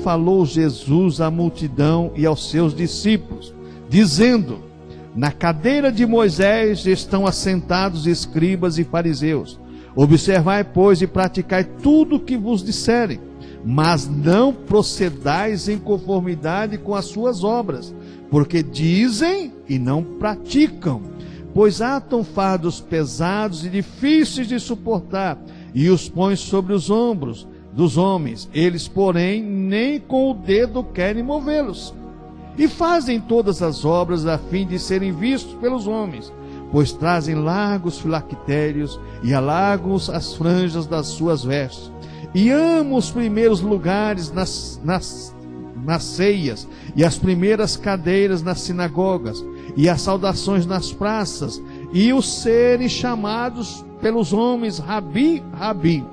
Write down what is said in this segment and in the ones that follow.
falou Jesus à multidão e aos seus discípulos, dizendo: na cadeira de Moisés estão assentados escribas e fariseus. Observai, pois, e praticai tudo o que vos disserem, mas não procedais em conformidade com as suas obras, porque dizem e não praticam. Pois atam fardos pesados e difíceis de suportar, e os põem sobre os ombros dos homens. Eles, porém, nem com o dedo querem movê-los. E fazem todas as obras a fim de serem vistos pelos homens, pois trazem largos filactérios e alargam as franjas das suas vestes. E amam os primeiros lugares nas ceias, e as primeiras cadeiras nas sinagogas, e as saudações nas praças, e os serem chamados pelos homens Rabi, Rabi.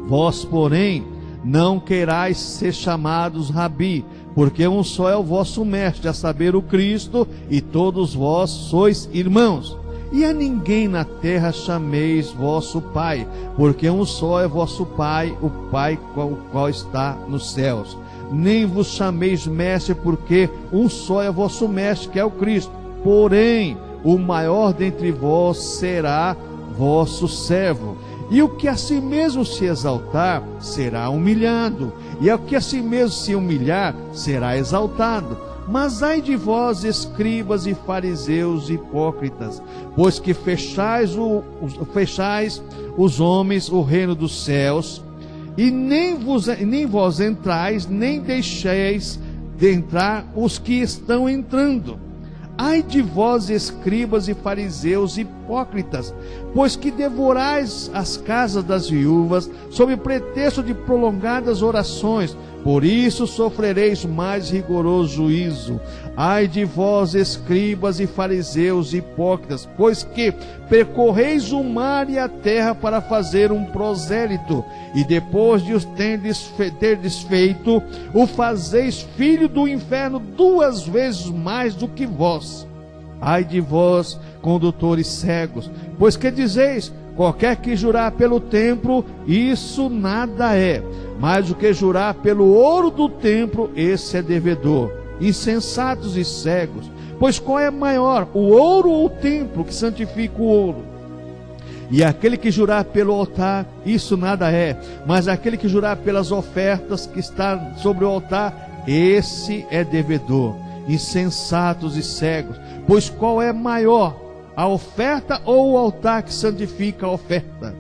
Vós, porém, não querais ser chamados Rabi, porque um só é o vosso mestre, a saber, o Cristo, e todos vós sois irmãos. E a ninguém na terra chameis vosso Pai, porque um só é vosso Pai, o Pai qual está nos céus. Nem vos chameis mestre, porque um só é vosso mestre, que é o Cristo. Porém, o maior dentre vós será vosso servo. E o que a si mesmo se exaltar, será humilhado. E o que a si mesmo se humilhar, será exaltado. Mas ai de vós, escribas e fariseus hipócritas, pois que fechais os homens o reino dos céus, e nem vós entrais, nem deixeis de entrar os que estão entrando. Ai de vós, escribas e fariseus hipócritas, pois que devorais as casas das viúvas, sob pretexto de prolongadas orações, por isso sofrereis mais rigoroso juízo. Ai de vós, escribas e fariseus hipócritas, pois que percorreis o mar e a terra para fazer um prosélito, e depois de os terdes feito, o fazeis filho do inferno 2 vezes mais do que vós. Ai de vós, condutores cegos, pois que dizeis: qualquer que jurar pelo templo, isso nada é, mas o que jurar pelo ouro do templo, esse é devedor. Insensatos e cegos, pois qual é maior, o ouro ou o templo que santifica o ouro? E aquele que jurar pelo altar, isso nada é, mas aquele que jurar pelas ofertas que está sobre o altar, esse é devedor. Insensatos e cegos, pois qual é maior, a oferta ou o altar que santifica a oferta?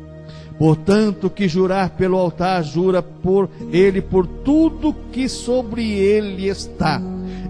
Portanto, que jurar pelo altar, jura por ele, por tudo que sobre ele está.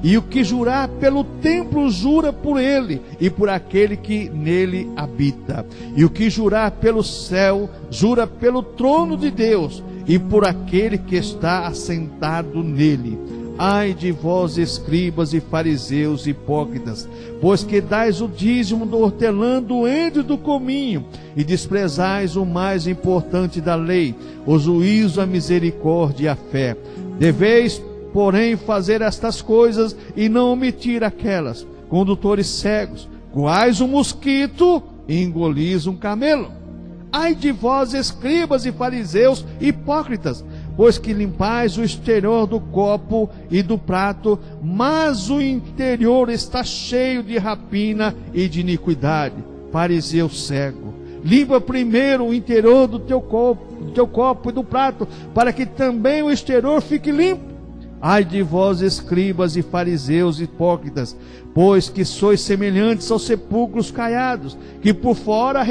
E o que jurar pelo templo, jura por ele e por aquele que nele habita. E o que jurar pelo céu, jura pelo trono de Deus e por aquele que está assentado nele. Ai de vós, escribas e fariseus hipócritas, pois que dais o dízimo do hortelã, do endro e do cominho, e desprezais o mais importante da lei, o juízo, a misericórdia e a fé. Deveis, porém, fazer estas coisas e não omitir aquelas. Condutores cegos, coais um mosquito e engolis um camelo. Ai de vós, escribas e fariseus hipócritas, pois que limpais o exterior do copo e do prato, mas o interior está cheio de rapina e de iniquidade. Fariseu cego, limpa primeiro o interior do teu copo e do prato, para que também o exterior fique limpo. Ai de vós, escribas e fariseus hipócritas, pois que sois semelhantes aos sepulcros caiados, que por fora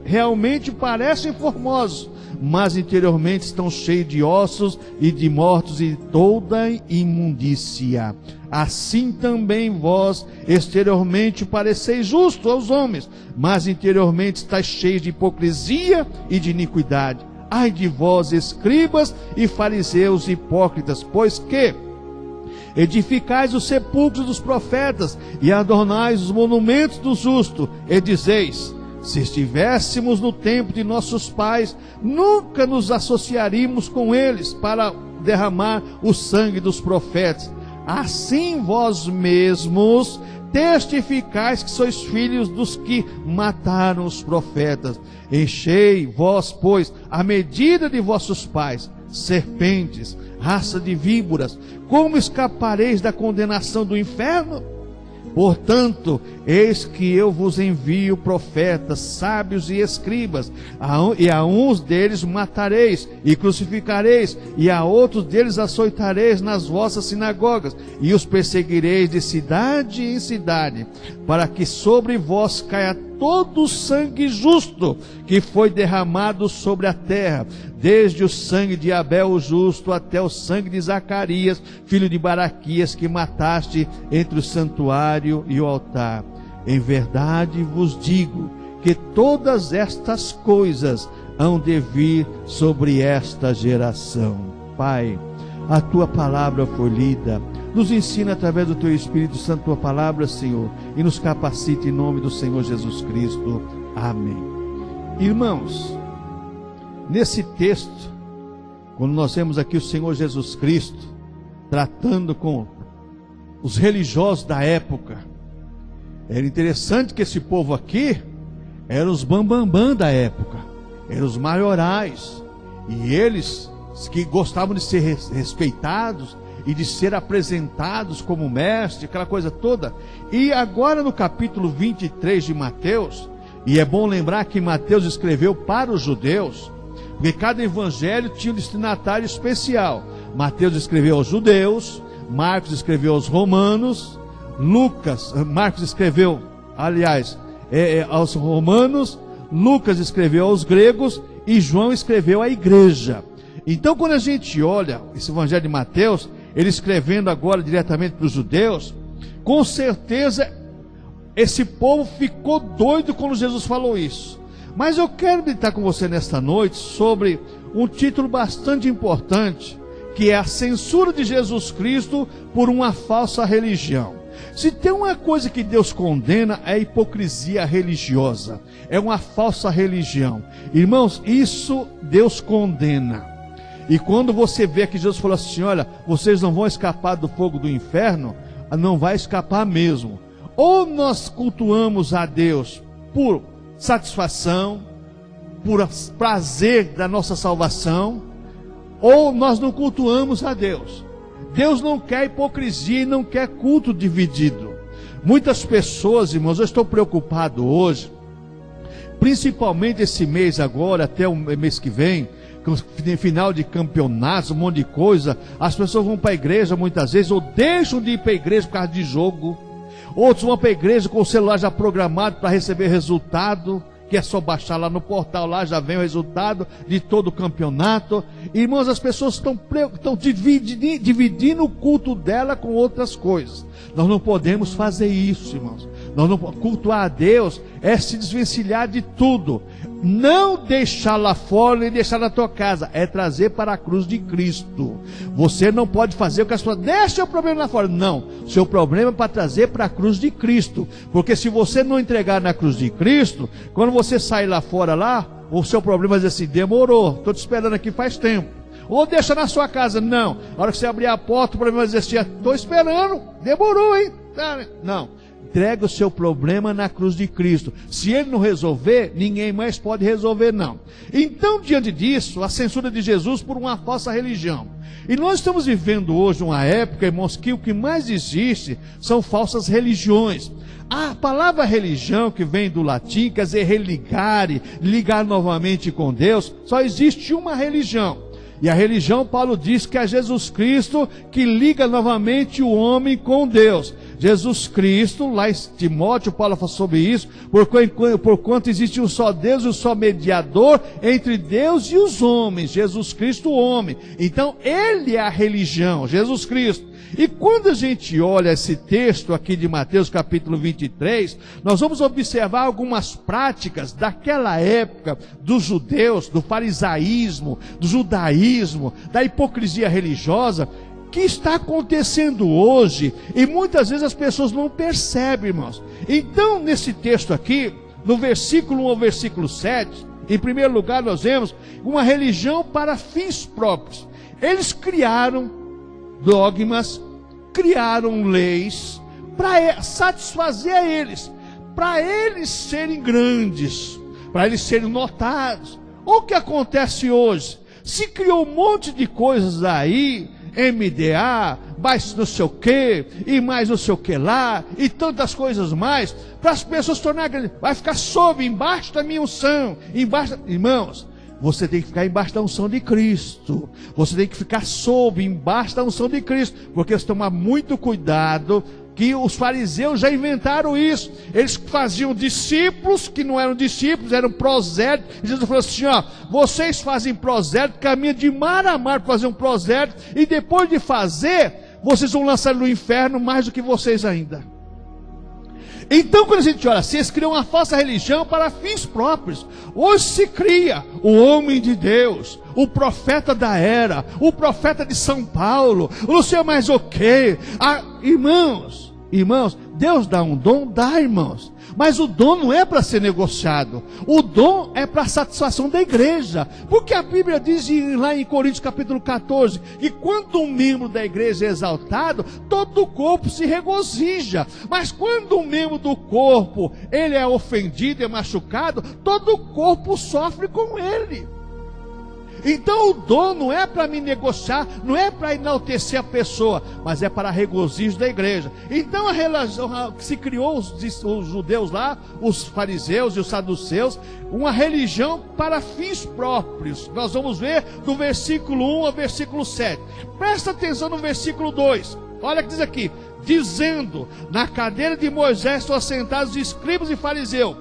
realmente parecem formosos, mas interiormente estão cheios de ossos e de mortos e toda imundícia. Assim também vós exteriormente pareceis justos aos homens, mas interiormente estáis cheios de hipocrisia e de iniquidade. Ai de vós, escribas e fariseus hipócritas, pois que edificais os sepulcros dos profetas e adornais os monumentos do justo, e dizeis: se estivéssemos no tempo de nossos pais, nunca nos associaríamos com eles para derramar o sangue dos profetas. Assim vós mesmos testificais que sois filhos dos que mataram os profetas. Enchei vós, pois, a medida de vossos pais, serpentes, raça de víboras, como escapareis da condenação do inferno? Portanto, eis que eu vos envio profetas, sábios e escribas, e a uns deles matareis e crucificareis, e a outros deles açoitareis nas vossas sinagogas, e os perseguireis de cidade em cidade, para que sobre vós caia todo o sangue justo que foi derramado sobre a terra, desde o sangue de Abel o justo até o sangue de Zacarias, filho de Baraquias, que mataste entre o santuário e o altar. Em verdade vos digo que todas estas coisas hão de vir sobre esta geração. Pai, a tua palavra foi lida. Nos ensina através do teu Espírito Santo a tua palavra, Senhor, e nos capacite em nome do Senhor Jesus Cristo. Amém. Irmãos, nesse texto, quando nós vemos aqui o Senhor Jesus Cristo tratando com os religiosos da época, era interessante que esse povo aqui eram os bambambam da época, eram os maiorais, e eles que gostavam de ser respeitados e de ser apresentados como mestre, aquela coisa toda. E agora no capítulo 23 de Mateus, e é bom lembrar que Mateus escreveu para os judeus, porque cada evangelho tinha um destinatário especial. Mateus escreveu aos judeus, Marcos escreveu aos romanos, Marcos escreveu, aos romanos, Lucas escreveu aos gregos e João escreveu à igreja. Então, quando a gente olha esse evangelho de Mateus, ele escrevendo agora diretamente para os judeus, com certeza esse povo ficou doido quando Jesus falou isso. Mas eu quero meditar com você nesta noite sobre um título bastante importante, que é a censura de Jesus Cristo por uma falsa religião. Se tem uma coisa que Deus condena, é a hipocrisia religiosa, é uma falsa religião. Irmãos, isso Deus condena. E quando você vê que Jesus falou assim, olha, vocês não vão escapar do fogo do inferno, não vai escapar mesmo. Ou nós cultuamos a Deus por satisfação, por prazer da nossa salvação, ou nós não cultuamos a Deus. Deus não quer hipocrisia e não quer culto dividido. Muitas pessoas, irmãos, eu estou preocupado hoje, principalmente esse mês agora, até o mês que vem, final de campeonatos, um monte de coisa, as pessoas vão para a igreja muitas vezes, ou deixam de ir para a igreja por causa de jogo. Outros vão para a igreja com o celular já programado para receber resultado, que é só baixar lá no portal, lá já vem o resultado de todo o campeonato. Irmãos, as pessoas estão dividindo o culto dela com outras coisas. Nós não podemos fazer isso, irmãos. Cultuar a Deus é se desvencilhar de tudo. Não deixar lá fora, nem deixar na tua casa, é trazer para a cruz de Cristo. Você não pode fazer o que as pessoas, deixa o problema lá fora. Não, seu problema é para trazer para a cruz de Cristo. Porque se você não entregar na cruz de Cristo, quando você sair lá fora lá, o seu problema vai dizer assim, demorou, estou te esperando aqui faz tempo. Ou deixa na sua casa, não. A hora que você abrir a porta, o problema vai dizer assim, estou esperando, demorou, hein? Não. Entrega o seu problema na cruz de Cristo. Se ele não resolver, ninguém mais pode resolver, não. Então, diante disso, a censura de Jesus por uma falsa religião. E nós estamos vivendo hoje uma época, irmãos, que o que mais existe são falsas religiões. A palavra religião, que vem do latim, quer dizer religare, ligar novamente com Deus. Só existe uma religião. E a religião, Paulo diz que é Jesus Cristo que liga novamente o homem com Deus. Jesus Cristo, lá em Timóteo, Paulo fala sobre isso, porquanto existe um só Deus e um só mediador entre Deus e os homens, Jesus Cristo, o homem. Então, ele é a religião, Jesus Cristo. E quando a gente olha esse texto aqui de Mateus capítulo 23, nós vamos observar algumas práticas daquela época dos judeus, do farisaísmo, do judaísmo, da hipocrisia religiosa, que está acontecendo hoje, e muitas vezes as pessoas não percebem, irmãos. Então, nesse texto aqui, no versículo 1 ao versículo 7, em primeiro lugar nós vemos uma religião para fins próprios. Eles criaram dogmas, criaram leis para satisfazer a eles, para eles serem grandes, para eles serem notados. O que acontece hoje? Se criou um monte de coisas aí, MDA, mais não sei o que, e mais não sei o que lá, e tantas coisas mais, para as pessoas tornarem, vai ficar embaixo da minha unção, irmãos, você tem que ficar embaixo da unção de Cristo, você tem que ficar embaixo da unção de Cristo, porque você toma muito cuidado, que os fariseus já inventaram isso. Eles faziam discípulos que não eram discípulos, eram prosélitos. E Jesus falou assim, ó, vocês fazem prosélito, caminham de mar a mar para fazer um prosélito, e depois de fazer, vocês vão lançar no inferno mais do que vocês ainda. Então, quando a gente olha assim, eles criam uma falsa religião para fins próprios. Hoje se cria o homem de Deus, o profeta da era, o profeta de São Paulo, o não sei mais o quê. Irmãos, Deus dá um dom, dá, irmãos. Mas o dom não é para ser negociado. O dom é para a satisfação da igreja. Porque a Bíblia diz lá em Coríntios capítulo 14, que quando um membro da igreja é exaltado, todo o corpo se regozija. Mas quando um membro do corpo, ele é ofendido, é machucado, todo o corpo sofre com ele. Então o dom não é para me negociar, não é para enaltecer a pessoa, mas é para regozijo da igreja. Então a relação que se criou os judeus lá, os fariseus e os saduceus, uma religião para fins próprios. Nós vamos ver do versículo 1 ao versículo 7. Presta atenção no versículo 2. Olha o que diz aqui: dizendo, na cadeira de Moisés estão assentados os escribas e fariseus,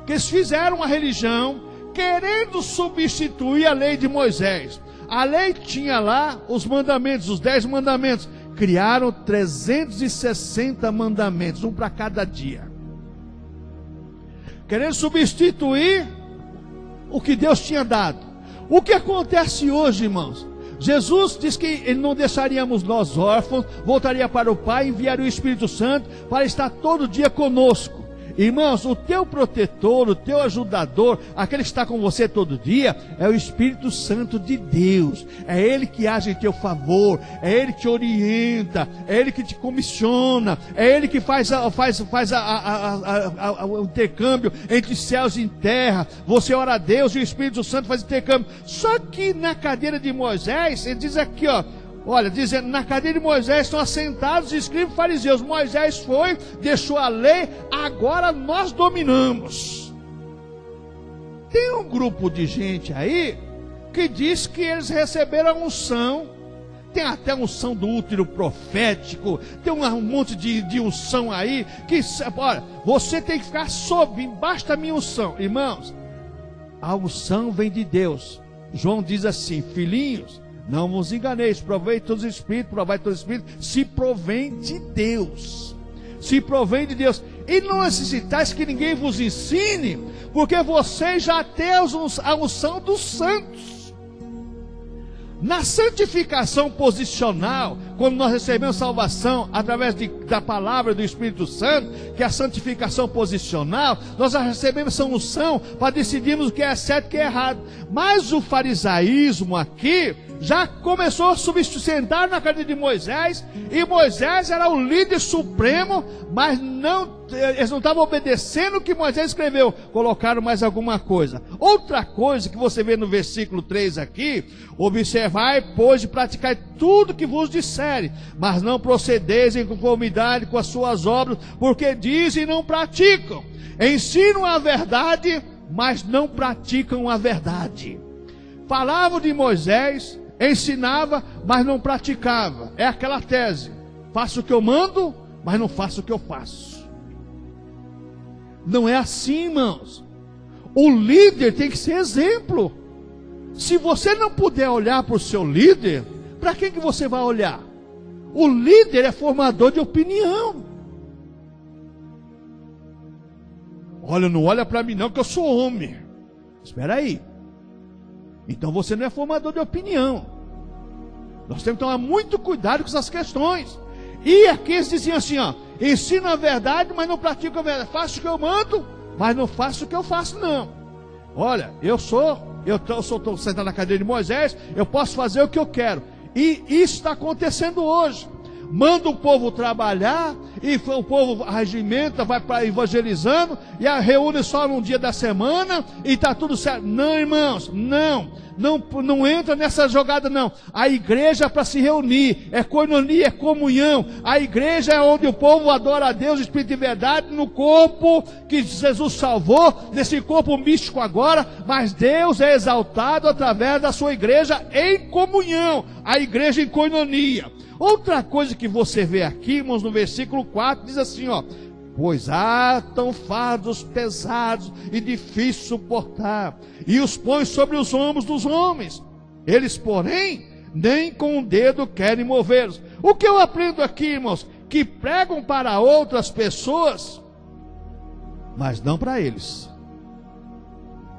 que eles fizeram uma religião querendo substituir a lei de Moisés. A lei tinha lá os mandamentos, os 10 mandamentos. Criaram 360 mandamentos, um para cada dia. Querendo substituir o que Deus tinha dado. O que acontece hoje, irmãos? Jesus disse que Ele não deixaríamos nós órfãos, voltaria para o Pai, enviaria o Espírito Santo para estar todo dia conosco. Irmãos, o teu protetor, o teu ajudador, aquele que está com você todo dia, é o Espírito Santo de Deus. É Ele que age em teu favor, é Ele que te orienta, é Ele que te comissiona, é Ele que faz o intercâmbio entre céus e terra. Você ora a Deus e o Espírito Santo faz intercâmbio. Só que na cadeira de Moisés, ele diz aqui, ó, olha, dizendo, na cadeira de Moisés estão assentados os escribas e fariseus. Moisés foi, deixou a lei, agora nós dominamos. Tem um grupo de gente aí que diz que eles receberam a unção. Tem até a unção do útero profético, tem um monte de unção aí, que, olha, você tem que ficar embaixo da minha unção. Irmãos, a unção vem de Deus. João diz assim, filhinhos, não vos enganeis, provei todos os espíritos, provai todos os espíritos, se provém de Deus. Se provém de Deus. E não necessitais que ninguém vos ensine, porque vocês já têm a unção dos santos. Na santificação posicional, quando nós recebemos salvação através da palavra do Espírito Santo, que é a santificação posicional, nós já recebemos essa unção para decidirmos o que é certo e o que é errado. Mas o farisaísmo aqui já começou a substituir na cadeira de Moisés, e Moisés era o líder supremo, mas eles não estavam obedecendo o que Moisés escreveu, colocaram mais alguma coisa. Outra coisa que você vê no versículo 3 aqui: observai, pois, de praticar tudo que vos disserem, mas não procedeis em conformidade com as suas obras, porque dizem e não praticam. Ensinam a verdade, mas não praticam a verdade. Falavam de Moisés, ensinava, mas não praticava. É aquela tese: faço o que eu mando, mas não faço o que eu faço. Não é assim, irmãos. O líder tem que ser exemplo. Se você não puder olhar para o seu líder, para quem que você vai olhar? O líder é formador de opinião. Olha, não olha para mim não, que eu sou homem. Espera aí. Então você não é formador de opinião. Nós temos que tomar muito cuidado com essas questões. E aqui eles diziam assim, ó: ensino a verdade, mas não pratico a verdade. Faço o que eu mando, mas não faço o que eu faço, não. Olha, eu estou sentado na cadeira de Moisés, eu posso fazer o que eu quero. E isso está acontecendo hoje. manda o povo trabalhar, e o povo regimenta, vai para evangelizando, e a reúne só num dia da semana, e está tudo certo. Não, irmãos, não entra nessa jogada não. A igreja é para se reunir, é koinonia, é comunhão. A igreja é onde o povo adora a Deus, Espírito e verdade, no corpo que Jesus salvou, nesse corpo místico agora, mas Deus é exaltado através da sua igreja em comunhão, a igreja em koinonia. Outra coisa que você vê aqui, irmãos, no versículo 4, diz assim, ó: pois tão fardos pesados e difíceis de suportar, e os põe sobre os ombros dos homens. Eles, porém, nem com o dedo querem movê-los. O que eu aprendo aqui, irmãos? Que pregam para outras pessoas, mas não para eles.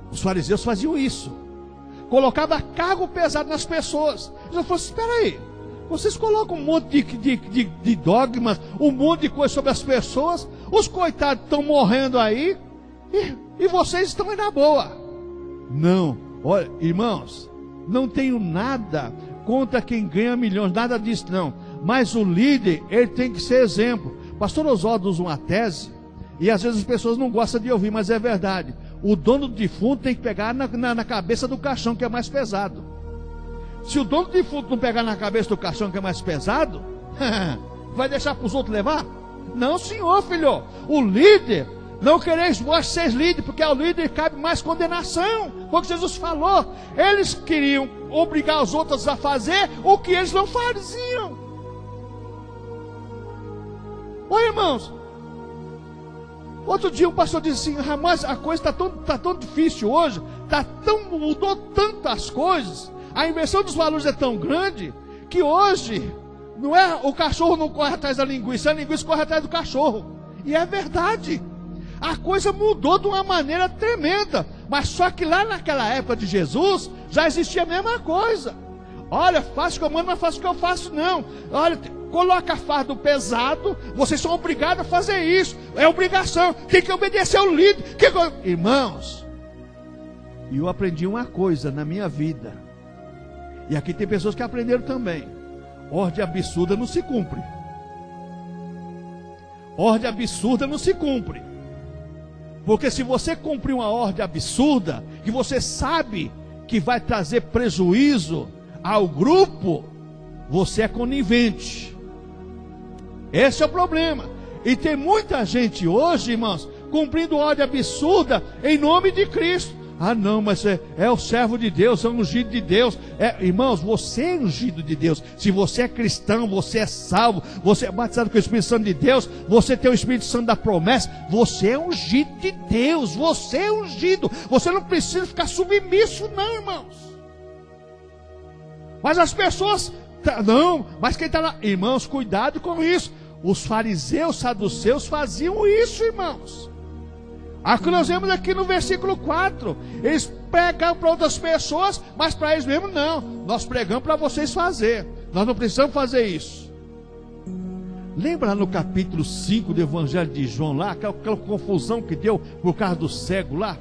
Os fariseus faziam isso. Colocava cargo pesado nas pessoas. Eu falei, espera aí. Vocês colocam um monte de dogmas, um monte de coisa sobre as pessoas. Os coitados estão morrendo aí, e vocês estão aí na boa. Não, olha, irmãos, não tenho nada contra quem ganha milhões, nada disso não. Mas o líder, ele tem que ser exemplo. Pastor Oswaldo usa uma tese, e às vezes as pessoas não gostam de ouvir, mas é verdade. O dono do defunto tem que pegar na cabeça do caixão, que é mais pesado. Se o dono do defunto não pegar na cabeça do caixão, que é mais pesado, vai deixar para os outros levar? Não, senhor, filho. O líder, não quereis vós ser líder, porque ao líder cabe mais condenação. Foi o que Jesus falou. Eles queriam obrigar os outros a fazer o que eles não faziam. Oi, irmãos. Outro dia um pastor disse assim: Ramaz, a coisa está tão difícil hoje, mudou tantas coisas, a inversão dos valores é tão grande, que hoje não é, o cachorro não corre atrás da linguiça, a linguiça corre atrás do cachorro. E é verdade. A coisa mudou de uma maneira tremenda. Mas só que lá naquela época de Jesus, já existia a mesma coisa. Olha, faça o que eu mando, mas faça o que eu faço não. Olha, coloca fardo pesado, vocês são obrigados a fazer isso. É obrigação, tem que obedecer ao líder. Irmãos, e eu aprendi uma coisa na minha vida, e aqui tem pessoas que aprenderam também: ordem absurda não se cumpre. Ordem absurda não se cumpre. Porque se você cumprir uma ordem absurda, que você sabe que vai trazer prejuízo ao grupo, você é conivente. Esse é o problema. E tem muita gente hoje, irmãos, cumprindo ordem absurda em nome de Cristo. Ah não, mas é o servo de Deus, é o ungido de Deus. Irmãos, você é ungido de Deus. Se você é cristão, você é salvo, você é batizado com o Espírito Santo de Deus, você tem o Espírito Santo da promessa, você é ungido de Deus, você é ungido. Você não precisa ficar submisso não, irmãos. Mas as pessoas, não, mas quem está lá, irmãos, cuidado com isso. Os fariseus, saduceus faziam isso, irmãos. A que nós vemos aqui no versículo 4, eles pregam para outras pessoas, mas para eles mesmos não. Nós pregamos para vocês fazer, nós não precisamos fazer isso. Lembra lá no capítulo 5 do Evangelho de João lá, aquela confusão que deu por causa do cego lá?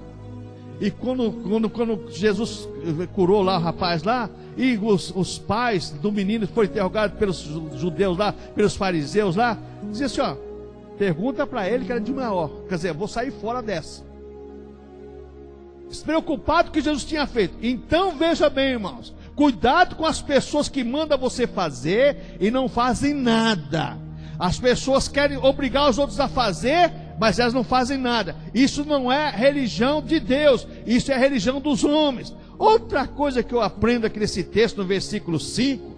E quando Jesus curou lá o rapaz lá, e os pais do menino foram interrogados pelos judeus lá, pelos fariseus lá, dizia assim, ó: pergunta para ele que era de maior. Quer dizer, vou sair fora dessa. Despreocupado com o que Jesus tinha feito. Então veja bem, irmãos, cuidado com as pessoas que mandam você fazer e não fazem nada. As pessoas querem obrigar os outros a fazer, mas elas não fazem nada. Isso não é religião de Deus, isso é religião dos homens. Outra coisa que eu aprendo aqui nesse texto, no versículo 5: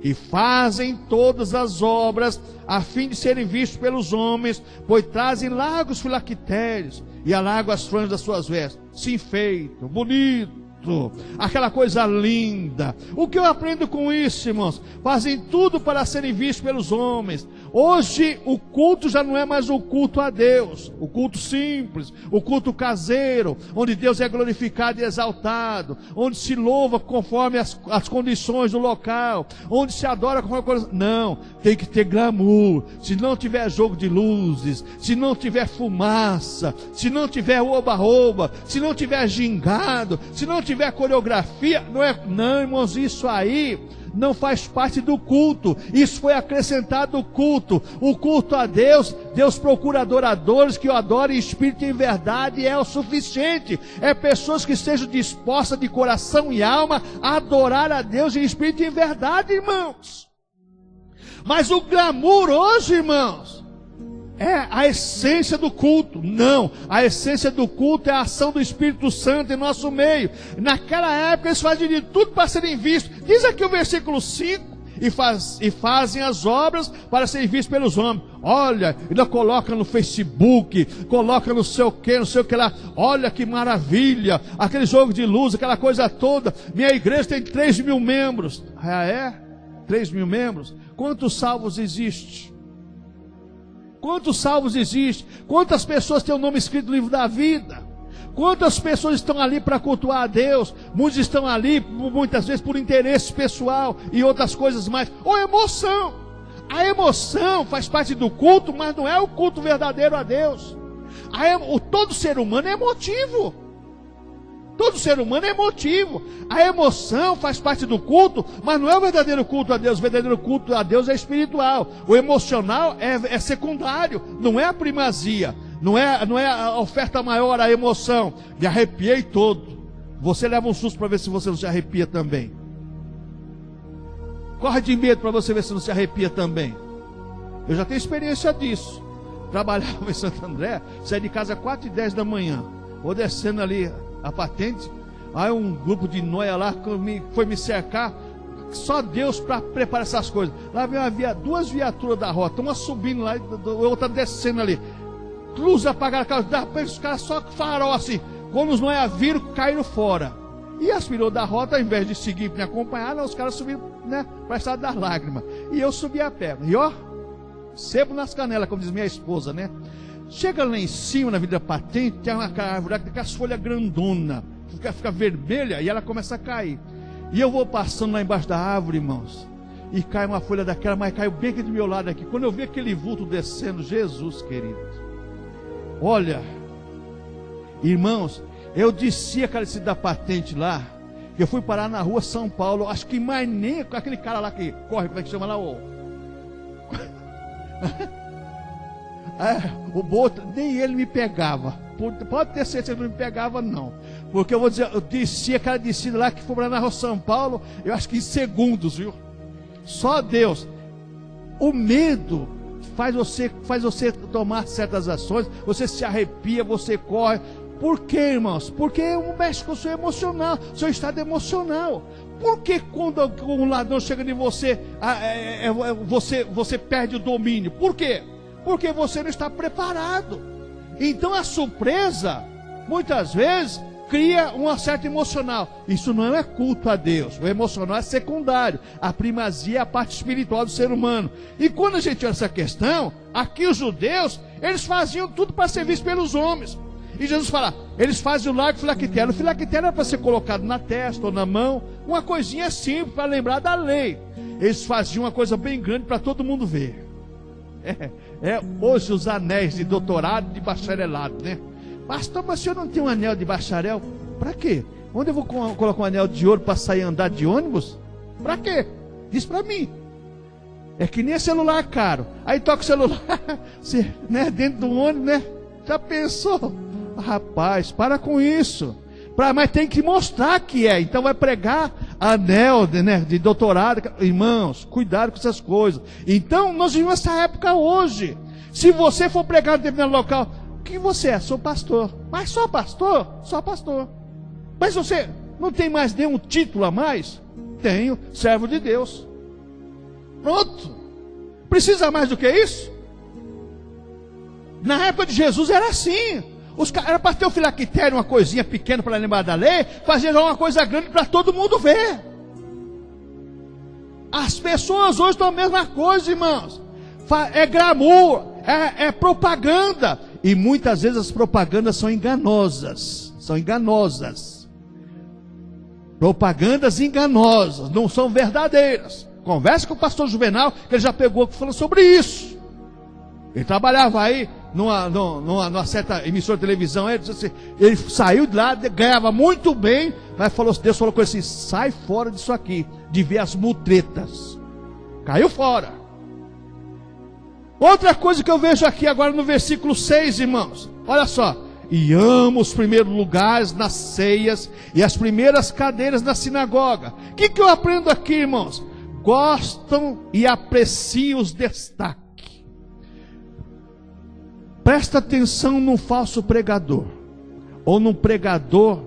e fazem todas as obras a fim de serem vistos pelos homens, pois trazem largos filactérios e alargam as franjas das suas vestes. Se enfeitam, bonito, aquela coisa linda. O que eu aprendo com isso, irmãos? Fazem tudo para serem vistos pelos homens. Hoje o culto já não é mais o culto a Deus, o culto simples, o culto caseiro, onde Deus é glorificado e exaltado, onde se louva conforme as condições do local, onde se adora conforme a coisa. Não, tem que ter glamour. Se não tiver jogo de luzes, se não tiver fumaça, se não tiver oba-oba, se não tiver gingado, se não tiver coreografia, não, irmãos, isso aí não faz parte do culto. Isso foi acrescentado ao culto. O culto a Deus, Deus procura adoradores que o adorem em espírito e em verdade, é o suficiente. É pessoas que estejam dispostas de coração e alma a adorar a Deus em espírito e em verdade, irmãos. Mas o glamour hoje, irmãos, é a essência do culto. Não, a essência do culto é a ação do Espírito Santo em nosso meio. Naquela época eles faziam de tudo para serem vistos. Diz aqui o versículo 5, e fazem as obras para serem vistos pelos homens. Olha, ainda coloca no Facebook, coloca não sei o que lá. Olha que maravilha, aquele jogo de luz, aquela coisa toda. Minha igreja tem 3.000 membros. Ah, é? 3.000 membros? Quantos salvos existe? Quantos salvos existem? Quantas pessoas têm o nome escrito no livro da vida? Quantas pessoas estão ali para cultuar a Deus? Muitos estão ali, muitas vezes, por interesse pessoal e outras coisas mais. Ou emoção. A emoção faz parte do culto, mas não é o culto verdadeiro a Deus. Todo ser humano é emotivo. Todo ser humano é emotivo. A emoção faz parte do culto, mas não é o verdadeiro culto a Deus. O verdadeiro culto a Deus é espiritual. O emocional é secundário, não é a primazia. Não é a oferta maior, a emoção. Me arrepiei todo. Você leva um susto para ver se você não se arrepia também. Corre de medo para você ver se não se arrepia também. Eu já tenho experiência disso. Trabalhava em Santo André, saí de casa às 4h10 da manhã. Vou descendo ali a patente, aí um grupo de noia lá foi me cercar. Só Deus para preparar essas coisas. Lá vem duas viaturas da rota, uma subindo lá e outra descendo ali. Luz apagada, os caras só farol assim. Quando os noia viram, caíram fora. E as pilotos da rota, ao invés de seguir me acompanhar, os caras subiram, né, para a estrada das lágrimas. E eu subi a pé. E ó, sebo nas canelas, como diz minha esposa, né? Chega lá em cima, na vida patente, tem uma árvore com as folhas grandonas, fica vermelha e ela começa a cair. E eu vou passando lá embaixo da árvore, irmãos, e cai uma folha daquela, mas caiu bem aqui do meu lado aqui. Quando eu vi aquele vulto descendo, Jesus querido, olha, irmãos, eu desci aquela da patente lá, eu fui parar na rua São Paulo, acho que mais nem com aquele cara lá que corre, como é que chama lá? O Boto, nem ele me pegava. Pode ter certeza que ele não me pegava, não. Porque eu vou dizer, eu desci aquela descida lá que foi para na rua São Paulo, eu acho que em segundos, viu? Só Deus. O medo faz você tomar certas ações, você se arrepia, você corre. Por quê, irmãos? Porque mexe com o seu emocional, seu estado emocional. Por que quando um ladrão chega em você, você perde o domínio? Por quê? Porque você não está preparado. Então a surpresa, muitas vezes, cria um certo emocional. Isso não é culto a Deus. O emocional é secundário. A primazia é a parte espiritual do ser humano. E quando a gente olha essa questão, aqui os judeus, eles faziam tudo para ser visto pelos homens. E Jesus fala, eles fazem o largo filactério. O filactério era para ser colocado na testa ou na mão. Uma coisinha simples para lembrar da lei. Eles faziam uma coisa bem grande para todo mundo ver. Hoje os anéis de doutorado, de bacharelado, né? Pastor, mas o senhor não tem um anel de bacharel? Para quê? Onde eu vou colocar um anel de ouro para sair andar de ônibus? Para quê? Diz para mim. É que nem celular caro. Aí toca o celular, você, né, dentro do ônibus, né? Já pensou? Rapaz, para com isso. Mas tem que mostrar que é. Então vai pregar anel, né, de doutorado. Irmãos, cuidado com essas coisas. Então nós vivemos essa época hoje. Se você for pregar em determinado local, o que você é? Sou pastor. Mas só pastor? Só pastor. Mas você não tem mais nenhum título a mais? Tenho, servo de Deus. Pronto. Precisa mais do que isso? Na época de Jesus era assim. Era para ter o filactério, uma coisinha pequena para lembrar da lei, fazer uma coisa grande para todo mundo ver. As pessoas hoje estão a mesma coisa, irmãos. É glamour, é propaganda. E muitas vezes as propagandas são enganosas. São enganosas. Propagandas enganosas, não são verdadeiras. Converse com o pastor Juvenal, que ele já pegou falando sobre isso. Ele trabalhava aí numa certa emissora de televisão. Ele saiu de lá, ganhava muito bem, mas Deus falou com ele assim: sai fora disso aqui, de ver as mutretas. Caiu fora. Outra coisa que eu vejo aqui agora no versículo 6, irmãos, olha só: e ama os primeiros lugares nas ceias e as primeiras cadeiras na sinagoga. O que eu aprendo aqui, irmãos? Gostam e apreciam os destaques. Presta atenção num falso pregador, ou num pregador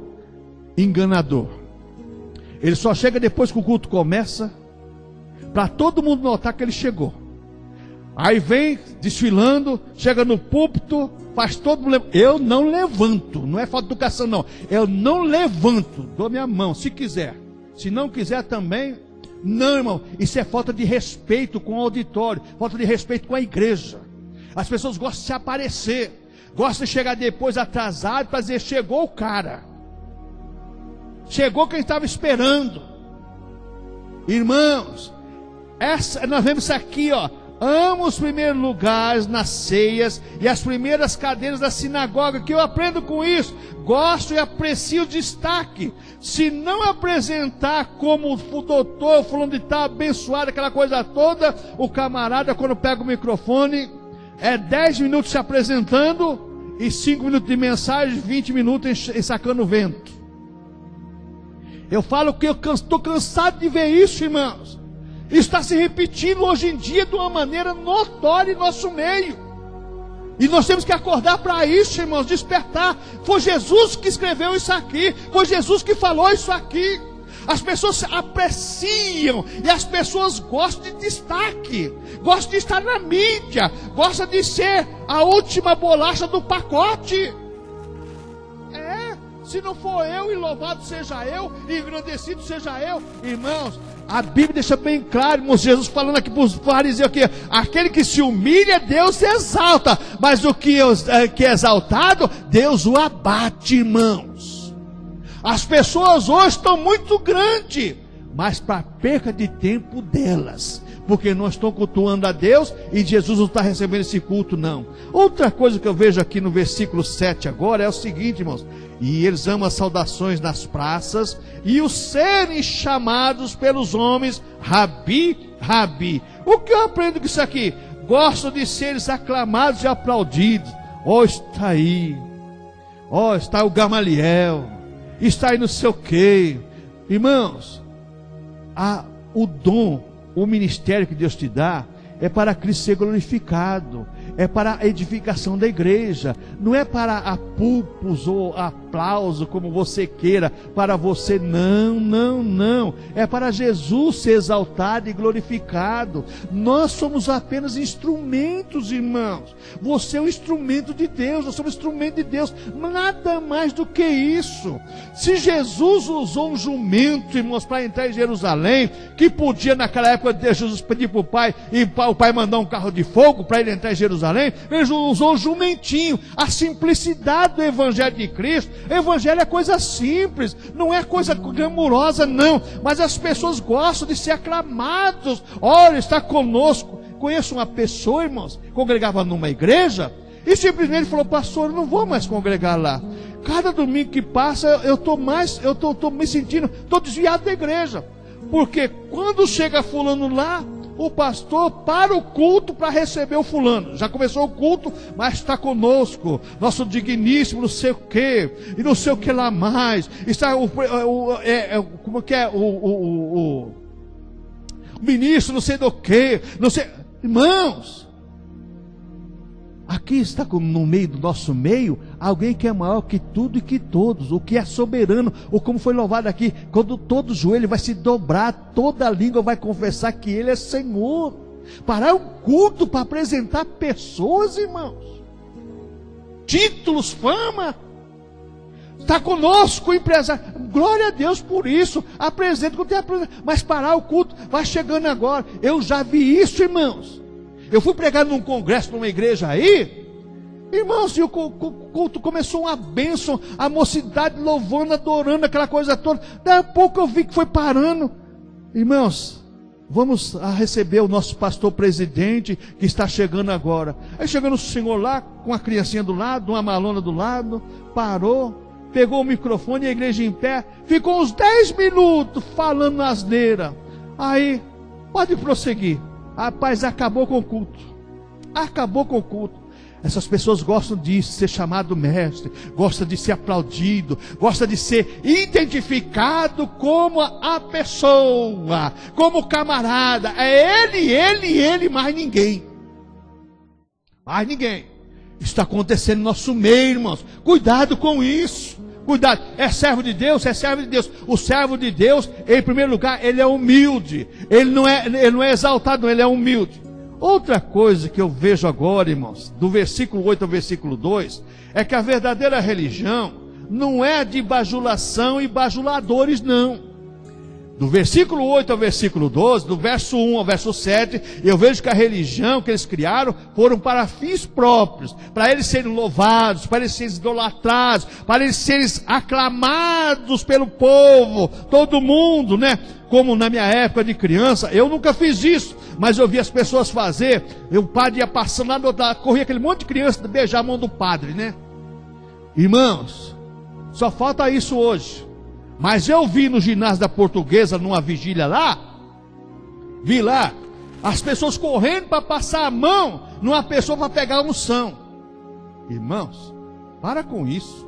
enganador. Ele só chega depois que o culto começa, para todo mundo notar que ele chegou. Aí vem desfilando, chega no púlpito, faz todo mundo. Eu não levanto, não é falta de educação não. Eu não levanto, dou minha mão, se quiser. Se não quiser também, não, irmão. Isso é falta de respeito com o auditório, falta de respeito com a igreja. As pessoas gostam de se aparecer, gostam de chegar depois atrasado para dizer: chegou o cara, chegou quem estava esperando. Irmãos, nós vemos isso aqui, ó: amo os primeiros lugares nas ceias e as primeiras cadeiras da sinagoga. Que eu aprendo com isso? Gosto e aprecio o destaque. Se não apresentar como o doutor fulano de tal, abençoado, aquela coisa toda, o camarada, quando pega o microfone, é 10 minutos se apresentando e 5 minutos de mensagem, 20 minutos sacando o vento. Eu falo que eu estou cansado de ver isso, irmãos. Isso está se repetindo hoje em dia de uma maneira notória em nosso meio. E nós temos que acordar para isso, irmãos, despertar. Foi Jesus que escreveu isso aqui, foi Jesus que falou isso aqui. As pessoas apreciam e as pessoas gostam de destaque, gostam de estar na mídia, gostam de ser a última bolacha do pacote. Se não for eu, e louvado seja eu, e engrandecido seja eu. Irmãos, a Bíblia deixa bem claro, irmãos, Jesus falando aqui para os fariseus, que aquele que se humilha, Deus exalta, mas o que é exaltado, Deus o abate, irmãos. As pessoas hoje estão muito grandes, mas para perca de tempo delas, porque não estão cultuando a Deus, e Jesus não está recebendo esse culto, não. Outra coisa que eu vejo aqui no versículo 7 agora é o seguinte, irmãos: e eles amam as saudações nas praças e os serem chamados pelos homens Rabi, Rabi. O que eu aprendo com isso aqui? Gostam de seres aclamados e aplaudidos. Ó, está aí, ó, está o Gamaliel, está aí não sei o que. Irmãos, o dom, o ministério que Deus te dá é para Cristo ser glorificado, é para a edificação da igreja, não é para apupos ou aplauso, como você queira, para você, não, não, não, é para Jesus ser exaltado e glorificado. Nós somos apenas instrumentos, irmãos. Você é um instrumento de Deus, nós somos instrumento de Deus, nada mais do que isso. Se Jesus usou um jumento, irmãos, para entrar em Jerusalém, que podia naquela época Jesus pedir para o Pai, e o Pai mandar um carro de fogo para ele entrar em Jerusalém, ele usou o jumentinho. A simplicidade do Evangelho de Cristo. O Evangelho é coisa simples, não é coisa glamurosa, não, mas as pessoas gostam de ser aclamados. Olha, está conosco. Conheço uma pessoa, irmãos, congregava numa igreja e simplesmente falou: pastor, eu não vou mais congregar lá. Cada domingo que passa eu estou me sentindo, estou desviado da igreja, porque quando chega fulano lá, o pastor para o culto para receber o fulano. Já começou o culto, mas está conosco, nosso digníssimo, não sei o que, e não sei o que lá mais. Está como que é o ministro, não sei do que, não sei. Irmãos, aqui está no meio do nosso meio alguém que é maior que tudo e que todos, o que é soberano, ou como foi louvado aqui, quando todo joelho vai se dobrar, toda língua vai confessar que Ele é Senhor. Parar o culto para apresentar pessoas, irmãos, títulos, fama, está conosco, empresário, glória a Deus por isso, apresenta o que tem a apresentar, mas parar o culto, vai chegando agora. Eu já vi isso, irmãos. Eu fui pregar num congresso, numa igreja aí, irmãos, e o culto começou uma bênção, a mocidade louvando, adorando, aquela coisa toda. Daí a pouco eu vi que foi parando. Irmãos, vamos receber o nosso pastor presidente, que está chegando agora. Aí chegando o senhor lá, com a criancinha do lado, uma malona do lado, parou, pegou o microfone e a igreja em pé, ficou uns 10 minutos falando asneira. Aí, pode prosseguir. Rapaz, acabou com o culto. Acabou com o culto. Essas pessoas gostam de ser chamado mestre, gostam de ser aplaudido, gostam de ser identificado como a pessoa, como camarada. É ele, mais ninguém. Mais ninguém. Está acontecendo no nosso meio, irmãos. Cuidado com isso. Cuidado. É servo de Deus? É servo de Deus. O servo de Deus, em primeiro lugar, ele é humilde. Ele não é exaltado, ele é humilde. Outra coisa que eu vejo agora, irmãos, do versículo 8 ao versículo 2, é que a verdadeira religião não é de bajulação e bajuladores, não. Do versículo 8 ao versículo 12, do verso 1 ao verso 7, eu vejo que a religião que eles criaram foram para fins próprios, para eles serem louvados, para eles serem idolatrados, para eles serem aclamados pelo povo, todo mundo, né? Como na minha época de criança, eu nunca fiz isso, mas eu vi as pessoas fazer. O padre ia passando lá do outro lado, corria aquele monte de criança beijar a mão do padre, né? Irmãos, só falta isso hoje. Mas eu vi no ginásio da Portuguesa, numa vigília lá, vi lá, as pessoas correndo para passar a mão numa pessoa para pegar a unção. Irmãos, para com isso.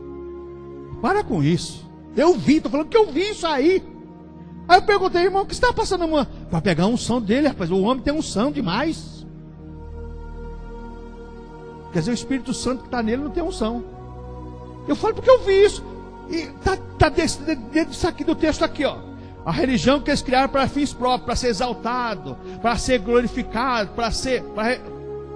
Para com isso. Eu vi, estou falando que eu vi isso aí. Aí eu perguntei, irmão, o que você está passando a mão? Para pegar a unção dele, rapaz. O homem tem unção demais. Quer dizer, o Espírito Santo que está nele não tem unção. Eu falo porque eu vi isso. E está dentro disso aqui, do texto aqui, ó. A religião que eles criaram para fins próprios, para ser exaltado, para ser glorificado,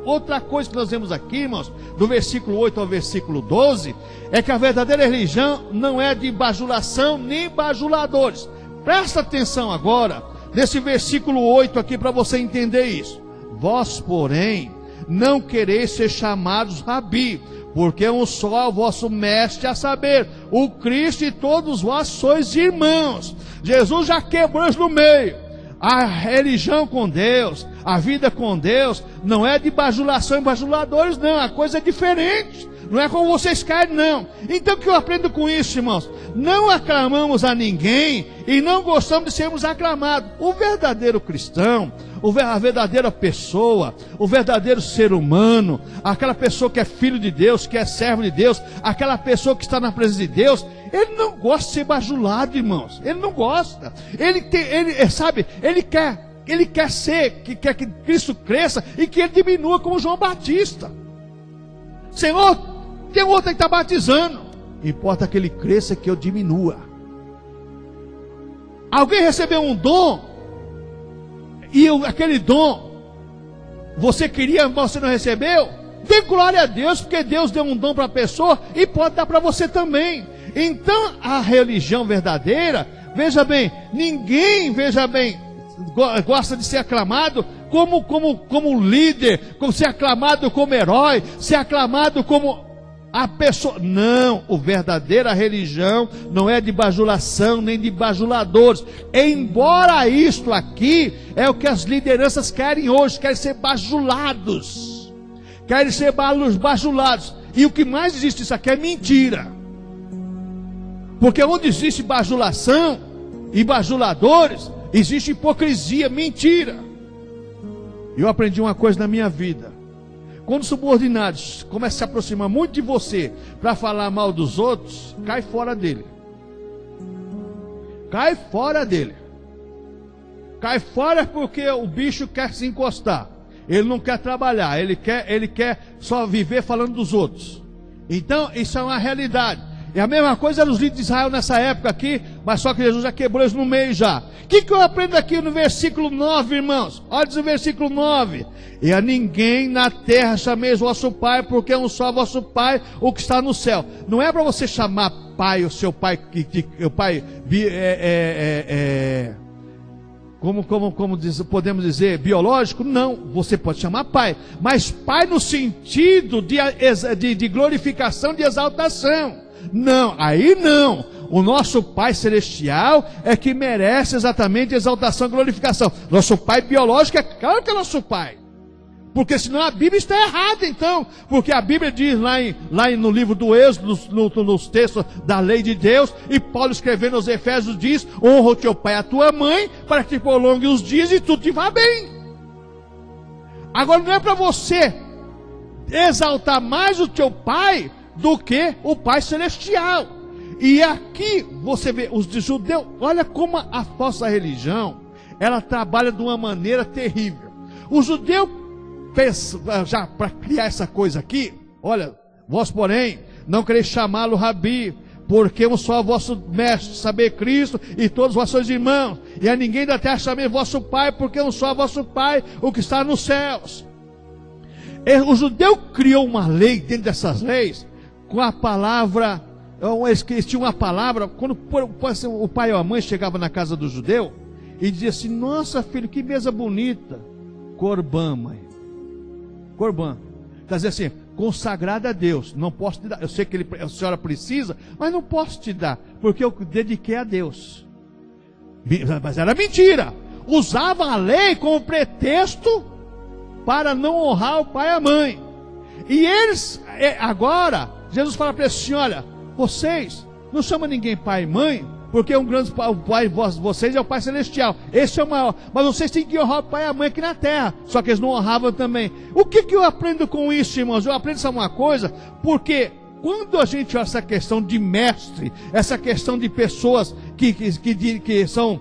Outra coisa que nós vemos aqui, irmãos, do versículo 8 ao versículo 12, é que a verdadeira religião não é de bajulação nem bajuladores. Presta atenção agora, nesse versículo 8 aqui, para você entender isso. Vós, porém, não quereis ser chamados rabi, porque um só é o vosso mestre, a saber, o Cristo, e todos vós sois irmãos. Jesus já quebrou isso no meio. A religião com Deus, a vida com Deus, não é de bajulação e bajuladores, não. A coisa é diferente. Não é como vocês querem, não. Então o que eu aprendo com isso, irmãos? Não aclamamos a ninguém e não gostamos de sermos aclamados. O verdadeiro cristão, a verdadeira pessoa, o verdadeiro ser humano, aquela pessoa que é filho de Deus, que é servo de Deus, aquela pessoa que está na presença de Deus, ele não gosta de ser bajulado, irmãos. Ele não gosta. Ele quer que Cristo cresça e que ele diminua como João Batista. Senhor, tem outro que está batizando. Importa que ele cresça e que eu diminua. Alguém recebeu um dom e aquele dom você queria, você não recebeu? Dê glória a Deus, porque Deus deu um dom para a pessoa e pode dar para você também. Então a religião verdadeira, veja bem, ninguém, gosta de ser aclamado como líder, como ser aclamado como herói, ser aclamado como a pessoa. Não, a verdadeira religião não é de bajulação nem de bajuladores. Embora isto aqui é o que as lideranças querem hoje, querem ser bajulados. Querem ser bajulados. E o que mais existe isso aqui é mentira. Porque onde existe bajulação e bajuladores, existe hipocrisia, mentira. Eu aprendi uma coisa na minha vida. Quando subordinados começam a se aproximar muito de você para falar mal dos outros, cai fora dele. Cai fora dele. Cai fora porque o bicho quer se encostar. Ele não quer trabalhar, ele quer só viver falando dos outros. Então, isso é uma realidade. E a mesma coisa era os líderes de Israel nessa época aqui, mas só que Jesus já quebrou isso no meio já. O que eu aprendo aqui no versículo 9, irmãos? Olha o versículo 9. E a ninguém na terra chameis vosso Pai, porque é um só vosso Pai, o que está no céu. Não é para você chamar Pai, o seu Pai, o Pai podemos dizer, biológico. Não, você pode chamar Pai, mas Pai no sentido de glorificação, de exaltação. Não, aí não. O nosso Pai Celestial é que merece exatamente exaltação e glorificação. Nosso Pai biológico é claro que é nosso Pai. Porque senão a Bíblia está errada, então. Porque a Bíblia diz lá no livro do Êxodo, nos textos da lei de Deus, e Paulo escrevendo aos Efésios diz: honra o teu pai e a tua mãe, para que te prolongue os dias e tudo te vá bem. Agora não é para você exaltar mais o teu pai do que o Pai Celestial. E aqui você vê os judeus, olha como a falsa religião, ela trabalha de uma maneira terrível. O judeu pensa, já para criar essa coisa aqui, olha, vós porém não quereis chamá-lo Rabi, porque um só vosso mestre, saber Cristo, e todos vossos irmãos, e a ninguém da terra chamei vosso pai, porque um só vosso pai, o que está nos céus. O judeu criou uma lei dentro dessas leis, com a palavra, eles tinham uma palavra, quando o pai ou a mãe chegava na casa do judeu, e dizia assim: nossa filho, que mesa bonita, Corbã, mãe, Corbã, quer dizer assim, consagrada a Deus, não posso te dar, eu sei que a senhora precisa, mas não posso te dar, porque eu dediquei a Deus. Mas era mentira, usava a lei como pretexto para não honrar o pai e a mãe. E eles, agora, Jesus fala para eles assim: olha, vocês não chamam ninguém pai e mãe, porque um grande pai, vocês é o Pai Celestial, esse é o maior, mas vocês têm que honrar o pai e a mãe aqui na terra, só que eles não honravam também. O que eu aprendo com isso, irmãos? Eu aprendo essa uma coisa, porque quando a gente olha essa questão de mestre, essa questão de pessoas que são,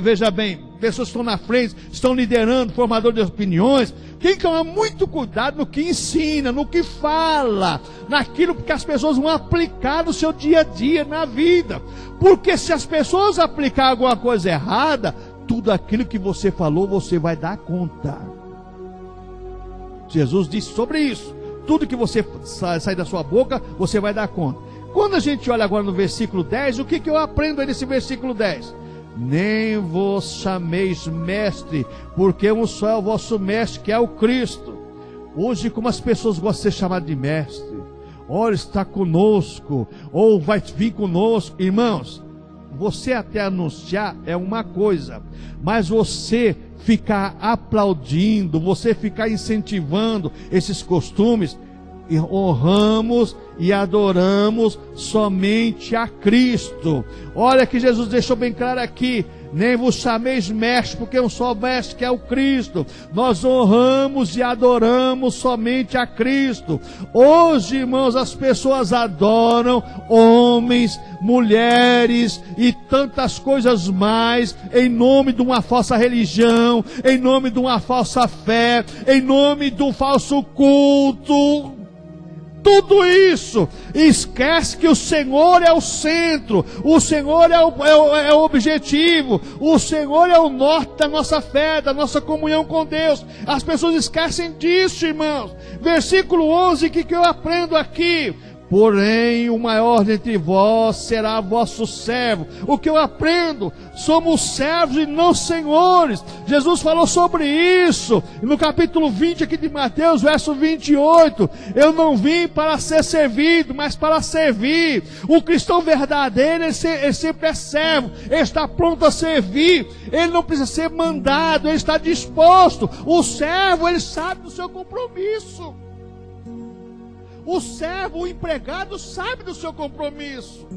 veja bem, pessoas que estão na frente, estão liderando, formador de opiniões, tem que tomar muito cuidado no que ensina, no que fala, naquilo que as pessoas vão aplicar no seu dia a dia, na vida. Porque se as pessoas aplicar alguma coisa errada, tudo aquilo que você falou, você vai dar conta. Jesus disse sobre isso. Tudo que você sai da sua boca, você vai dar conta. Quando a gente olha agora no versículo 10, o que eu aprendo aí nesse versículo 10? Nem vos chameis mestre, porque um só é o vosso mestre, que é o Cristo. Hoje, como as pessoas gostam de ser chamadas de mestre, ou está conosco, ou vai vir conosco, irmãos, você até anunciar é uma coisa, mas você ficar aplaudindo, você ficar incentivando esses costumes, e honramos e adoramos somente a Cristo. Olha que Jesus deixou bem claro aqui: nem vos chameis mestre, porque um só mestre, que é o Cristo. Nós honramos e adoramos somente a Cristo. Hoje, irmãos, as pessoas adoram homens, mulheres e tantas coisas mais, em nome de uma falsa religião, em nome de uma falsa fé, em nome de um falso culto. Tudo isso, esquece que o Senhor é o centro, o Senhor é o objetivo, o Senhor é o norte da nossa fé, da nossa comunhão com Deus. As pessoas esquecem disso, irmãos. Versículo 11, o que eu aprendo aqui? Porém, o maior dentre vós será vosso servo. O que eu aprendo? Somos servos e não senhores. Jesus falou sobre isso no capítulo 20 aqui de Mateus, verso 28. Eu não vim para ser servido, mas para servir. O cristão verdadeiro, ele sempre é servo. Ele está pronto a servir. Ele não precisa ser mandado, ele está disposto. O servo, ele sabe do seu compromisso. O servo, o empregado, sabe do seu compromisso.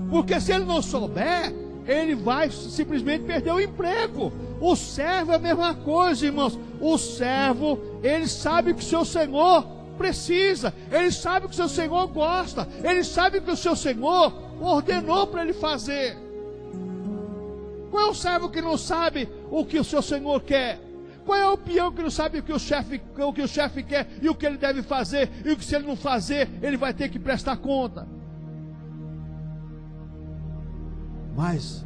Porque se ele não souber, ele vai simplesmente perder o emprego. O servo é a mesma coisa, irmãos. O servo, ele sabe que o seu Senhor precisa. Ele sabe que o seu Senhor gosta. Ele sabe que o seu Senhor ordenou para ele fazer. Qual é o servo que não sabe o que o seu Senhor quer? Qual é o peão que não sabe o que o chefe quer e o que ele deve fazer, e o que se ele não fazer, ele vai ter que prestar conta? Mas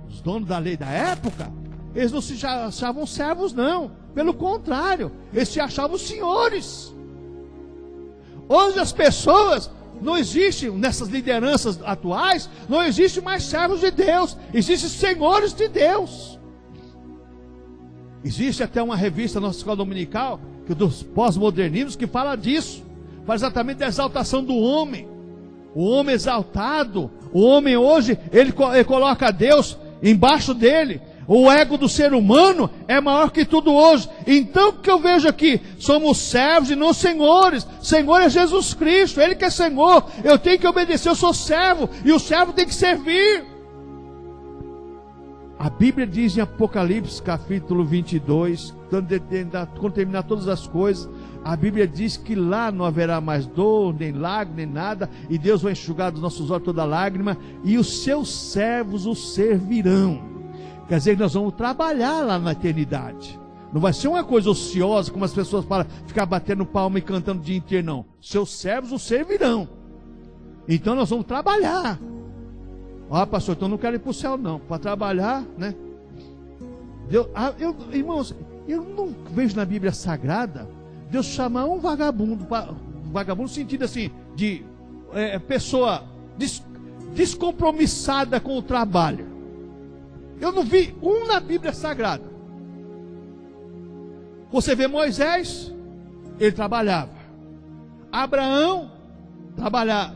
os donos da lei da época, eles não se achavam servos, não. Pelo contrário, eles se achavam senhores. Hoje as pessoas, não existem, nessas lideranças atuais, não existe mais servos de Deus, existem senhores de Deus. Existe até uma revista na nossa escola dominical, que dos pós-modernismos, que fala disso. Fala exatamente da exaltação do homem. O homem exaltado. O homem hoje, ele coloca Deus embaixo dele. O ego do ser humano é maior que tudo hoje. Então o que eu vejo aqui? Somos servos e não senhores. Senhor é Jesus Cristo, Ele que é Senhor. Eu tenho que obedecer, eu sou servo. E o servo tem que servir. A Bíblia diz em Apocalipse capítulo 22, quando terminar todas as coisas, a Bíblia diz que lá não haverá mais dor, nem lágrima, nem nada, e Deus vai enxugar dos nossos olhos toda lágrima, e os seus servos o servirão. Quer dizer que nós vamos trabalhar lá na eternidade. Não vai ser uma coisa ociosa, como as pessoas falam, ficar batendo palma e cantando o dia inteiro, não. Seus servos o servirão. Então nós vamos trabalhar. Ah, pastor, então eu não quero ir para o céu não. Para trabalhar, né? Irmãos, eu não vejo na Bíblia Sagrada Deus chamar um vagabundo, vagabundo no sentido assim, de pessoa descompromissada com o trabalho. Eu não vi um na Bíblia Sagrada. Você vê Moisés, ele trabalhava. Abraão, trabalhava.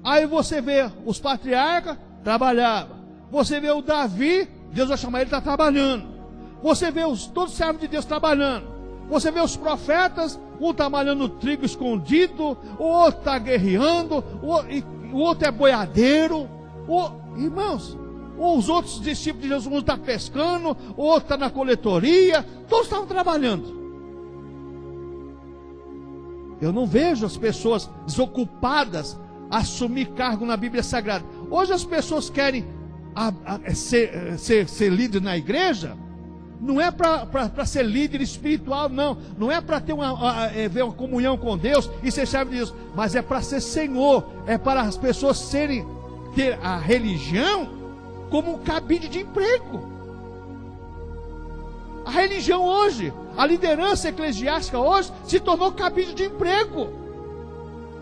Aí você vê os patriarcas, trabalhava. Você vê o Davi, Deus vai chamar ele, está trabalhando. Você vê todos os servos de Deus trabalhando. Você vê os profetas, um está malhando trigo escondido, o outro está guerreando, o outro é boiadeiro. Irmãos, os outros discípulos de Jesus, um está pescando, o outro está na coletoria, todos estavam trabalhando. Eu não vejo as pessoas desocupadas assumir cargo na Bíblia Sagrada. Hoje as pessoas querem ser líder na igreja. Não é para ser líder espiritual, não. Não é para ter ver uma comunhão com Deus e ser servo de Deus. Mas é para ser Senhor. É para as pessoas ter a religião como um cabide de emprego. A religião hoje, a liderança eclesiástica hoje, se tornou cabide de emprego.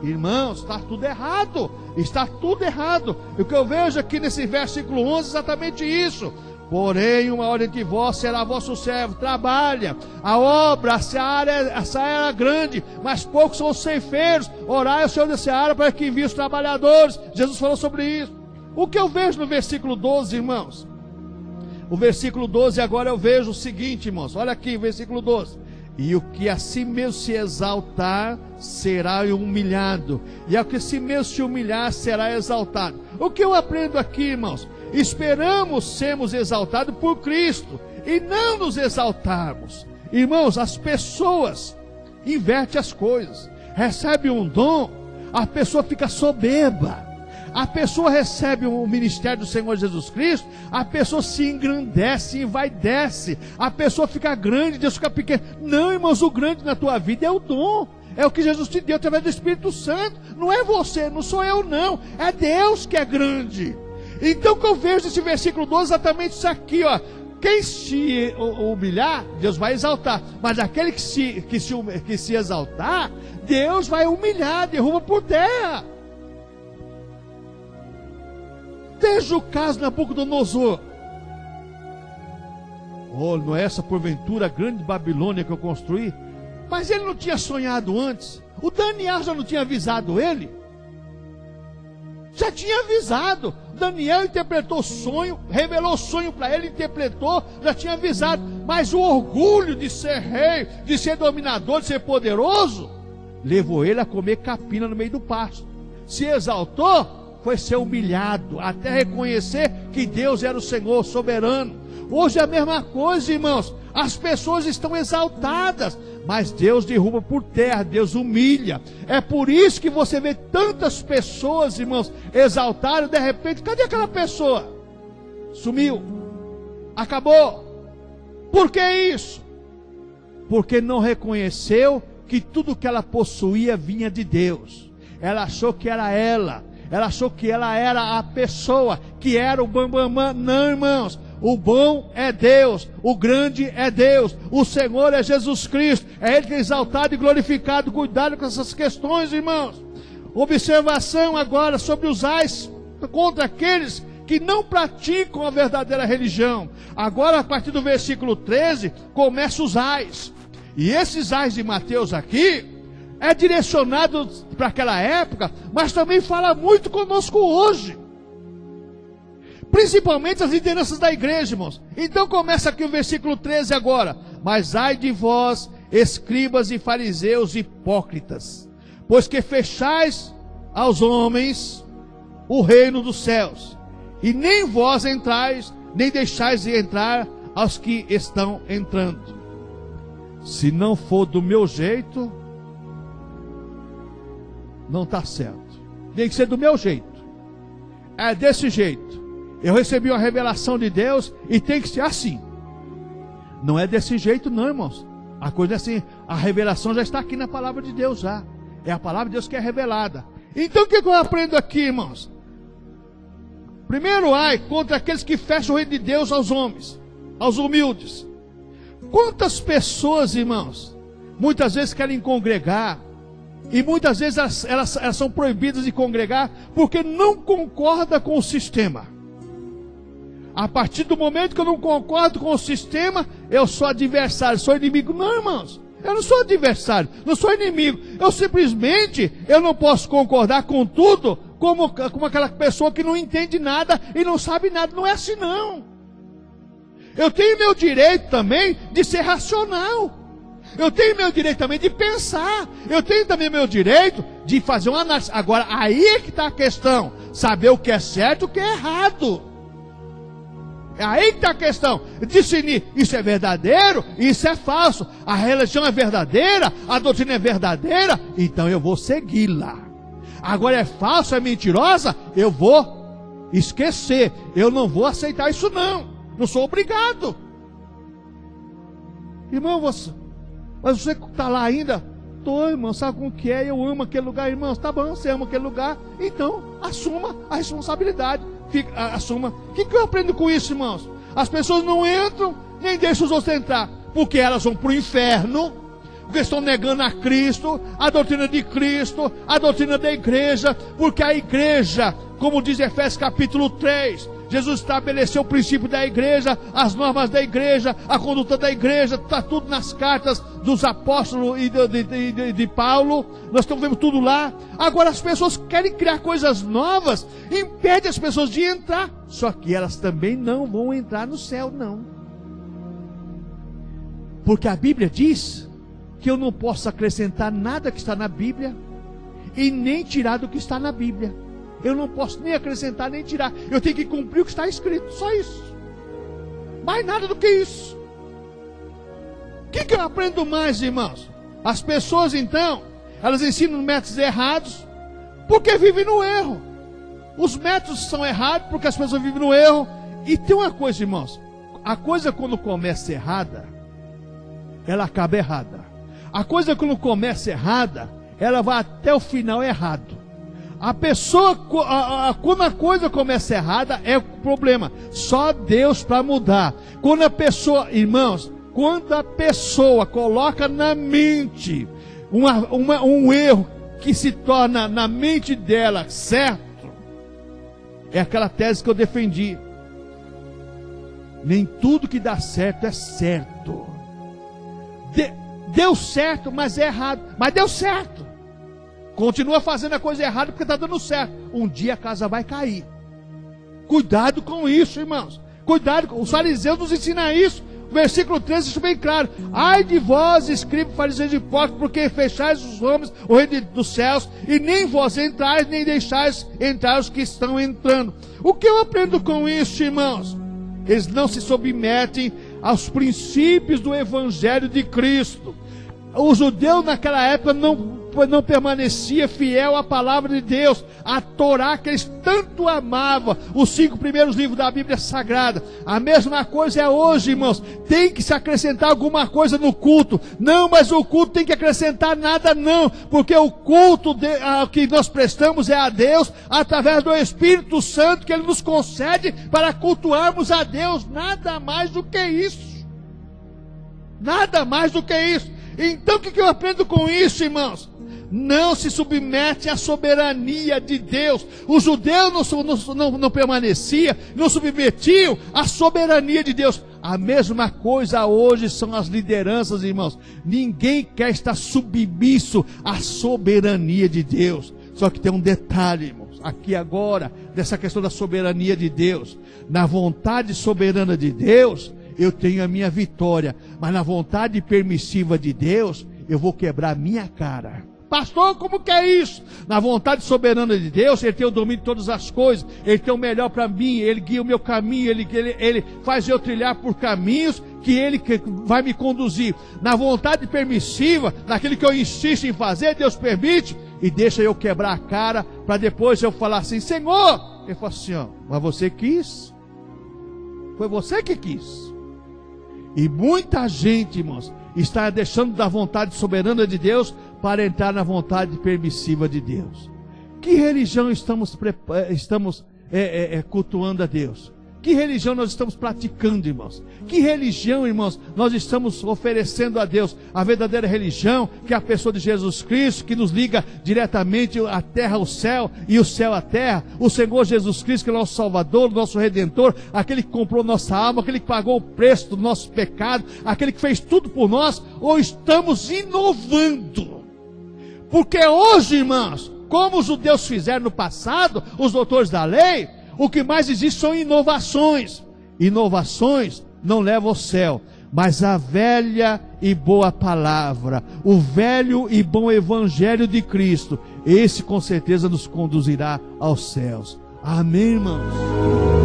Irmãos, está tudo errado. Está tudo errado. E o que eu vejo aqui nesse versículo 11 é exatamente isso. Porém, uma hora entre vós será vosso servo, trabalha, a obra, a seara é grande, mas poucos são os ceifeiros. Orai ao Senhor da seara para que envie os trabalhadores. Jesus falou sobre isso. O que eu vejo no versículo 12, irmãos? O versículo 12 agora eu vejo o seguinte, irmãos. Olha aqui, versículo 12. E o que a si mesmo se exaltar, será humilhado. E ao que a si mesmo se humilhar, será exaltado. O que eu aprendo aqui, irmãos? Esperamos sermos exaltados por Cristo e não nos exaltarmos. Irmãos, as pessoas invertem as coisas. Recebe um dom, a pessoa fica soberba. A pessoa recebe o ministério do Senhor Jesus Cristo, a pessoa se engrandece, envaidece. A pessoa fica grande, Deus fica pequeno. Não, irmãos, o grande na tua vida é o dom. É o que Jesus te deu através do Espírito Santo. Não é você, não sou eu não. É Deus que é grande. Então o que eu vejo nesse versículo 12 é exatamente isso aqui, ó. Quem se humilhar, Deus vai exaltar. Mas aquele que se exaltar, Deus vai humilhar, derruba por terra. Veja o caso de Nabucodonosor. Oh, não é essa porventura a grande Babilônia que eu construí? Mas ele não tinha sonhado antes. O Daniel já não tinha avisado ele? Já tinha avisado. Daniel interpretou o sonho, revelou o sonho para ele, interpretou, já tinha avisado. Mas o orgulho de ser rei, de ser dominador, de ser poderoso, levou ele a comer capina no meio do pasto. Se exaltou, foi ser humilhado, até reconhecer que Deus era o Senhor soberano. Hoje é a mesma coisa, irmãos. As pessoas estão exaltadas, mas Deus derruba por terra, Deus humilha. É por isso que você vê tantas pessoas, irmãos, exaltadas, de repente, cadê aquela pessoa? Sumiu, acabou. Por que isso? Porque não reconheceu que tudo que ela possuía vinha de Deus. Ela achou que era ela. Ela achou que ela era a pessoa, que era o bambambam. Não, irmãos. O bom é Deus, o grande é Deus, o Senhor é Jesus Cristo. É Ele que é exaltado e glorificado. Cuidado com essas questões, irmãos. Observação agora sobre os ais contra aqueles que não praticam a verdadeira religião. Agora, a partir do versículo 13, começa os ais. E esses ais de Mateus aqui é direcionado para aquela época, mas também fala muito conosco hoje. principalmente as lideranças da igreja, irmãos. Então começa aqui o versículo 13 agora. Mas ai de vós, escribas e fariseus hipócritas, pois que fechais aos homens o reino dos céus, e nem vós entrais, nem deixais de entrar aos que estão entrando. Se não for do meu jeito, não está certo. Tem que ser do meu jeito. É desse jeito. Eu recebi uma revelação de Deus e tem que ser assim. Não é desse jeito não, irmãos. A coisa é assim, a revelação já está aqui na palavra de Deus já. É a palavra de Deus que é revelada. Então o que eu aprendo aqui, irmãos? Primeiro, ai contra aqueles que fecham o reino de Deus aos homens, aos humildes. Quantas pessoas, irmãos, muitas vezes querem congregar, e muitas vezes elas são proibidas de congregar, porque não concordam com o sistema. A partir do momento que eu não concordo com o sistema, eu sou adversário, sou inimigo. Não, irmãos, eu não sou adversário, não sou inimigo. Eu não posso concordar com tudo, como aquela pessoa que não entende nada e não sabe nada. Não é assim não. Eu tenho meu direito também de ser racional. Eu tenho meu direito também de pensar. Eu tenho também meu direito de fazer uma análise. Agora, aí é que está a questão. Saber o que é certo e o que é errado. Aí que está a questão. Discernir, isso é verdadeiro, isso é falso. A religião é verdadeira, a doutrina é verdadeira, então eu vou segui-la. Agora é falsa, é mentirosa, eu vou esquecer. Eu não vou aceitar isso não. Não sou obrigado. Irmão, mas você está lá ainda? Estou, irmão, sabe como que é? Eu amo aquele lugar, irmãos. Tá bom, você ama aquele lugar, então assuma a responsabilidade. Assuma. O que eu aprendo com isso, irmãos? As pessoas não entram, nem deixam os outros entrar, porque elas vão para o inferno, porque estão negando a Cristo, a doutrina de Cristo, a doutrina da igreja, porque a igreja, como diz Efésios capítulo 3, Jesus estabeleceu o princípio da igreja, as normas da igreja, a conduta da igreja, está tudo nas cartas dos apóstolos e de Paulo, nós estamos vendo tudo lá. Agora as pessoas querem criar coisas novas, impede as pessoas de entrar, só que elas também não vão entrar no céu não, porque a Bíblia diz que eu não posso acrescentar nada que está na Bíblia, e nem tirar do que está na Bíblia. Eu não posso nem acrescentar, nem tirar. Eu tenho que cumprir o que está escrito. Só isso. Mais nada do que isso. O que eu aprendo mais, irmãos? As pessoas, então, elas ensinam métodos errados, porque vivem no erro. Os métodos são errados, porque as pessoas vivem no erro. E tem uma coisa, irmãos. A coisa quando começa errada, ela acaba errada. A coisa quando começa errada, ela vai até o final errado. A pessoa, quando a coisa começa errada, é o problema. Só Deus para mudar. Quando a pessoa, irmãos, quando a pessoa coloca na mente um erro que se torna na mente dela certo, é aquela tese que eu defendi. Nem tudo que dá certo é certo. Deu certo, mas é errado. Mas deu certo. Continua fazendo a coisa errada porque está dando certo. Um dia a casa vai cair. Cuidado com isso, irmãos. Cuidado, os fariseus nos ensinam isso. O versículo 13 deixa bem claro. Ai de vós, escribas, fariseus e hipócritas, porque fechais os homens o reino dos céus, e nem vós entrais, nem deixais entrar os que estão entrando. O que eu aprendo com isso, irmãos? Eles não se submetem aos princípios do Evangelho de Cristo. O judeu naquela época não permanecia fiel à palavra de Deus, a Torá que eles tanto amavam, os 5 primeiros livros da Bíblia Sagrada. A mesma coisa é hoje, irmãos. Tem que se acrescentar alguma coisa no culto. Não, mas o culto tem que acrescentar nada não, porque o culto que nós prestamos é a Deus, através do Espírito Santo que Ele nos concede para cultuarmos a Deus. Nada mais do que isso. Nada mais do que isso. Então o que eu aprendo com isso, irmãos? Não se submete à soberania de Deus. Os judeus não permaneciam, não submetiam à soberania de Deus. A mesma coisa hoje são as lideranças, irmãos. Ninguém quer estar submisso à soberania de Deus. Só que tem um detalhe, irmãos, aqui agora, dessa questão da soberania de Deus. Na vontade soberana de Deus, eu tenho a minha vitória, mas na vontade permissiva de Deus, eu vou quebrar a minha cara. Pastor, como que é isso? Na vontade soberana de Deus, Ele tem o domínio de todas as coisas, Ele tem o melhor para mim, Ele guia o meu caminho, Ele faz eu trilhar por caminhos que Ele vai me conduzir. Na vontade permissiva, naquilo que eu insisto em fazer, Deus permite e deixa eu quebrar a cara, para depois eu falar assim, Senhor, Ele fala assim, ó, mas você quis, foi você que quis. E muita gente, irmãos, está deixando da vontade soberana de Deus para entrar na vontade permissiva de Deus. Que religião estamos cultuando a Deus? Que religião nós estamos praticando, irmãos? Que religião, irmãos, nós estamos oferecendo a Deus? A verdadeira religião, que é a pessoa de Jesus Cristo, que nos liga diretamente a terra ao céu e o céu à terra. O Senhor Jesus Cristo, que é o nosso Salvador, o nosso Redentor, aquele que comprou nossa alma, aquele que pagou o preço do nosso pecado, aquele que fez tudo por nós, ou estamos inovando? Porque hoje, irmãos, como os judeus fizeram no passado, os doutores da lei, o que mais existe são inovações. Inovações não levam ao céu, mas a velha e boa palavra, o velho e bom evangelho de Cristo, esse com certeza nos conduzirá aos céus. Amém, irmãos?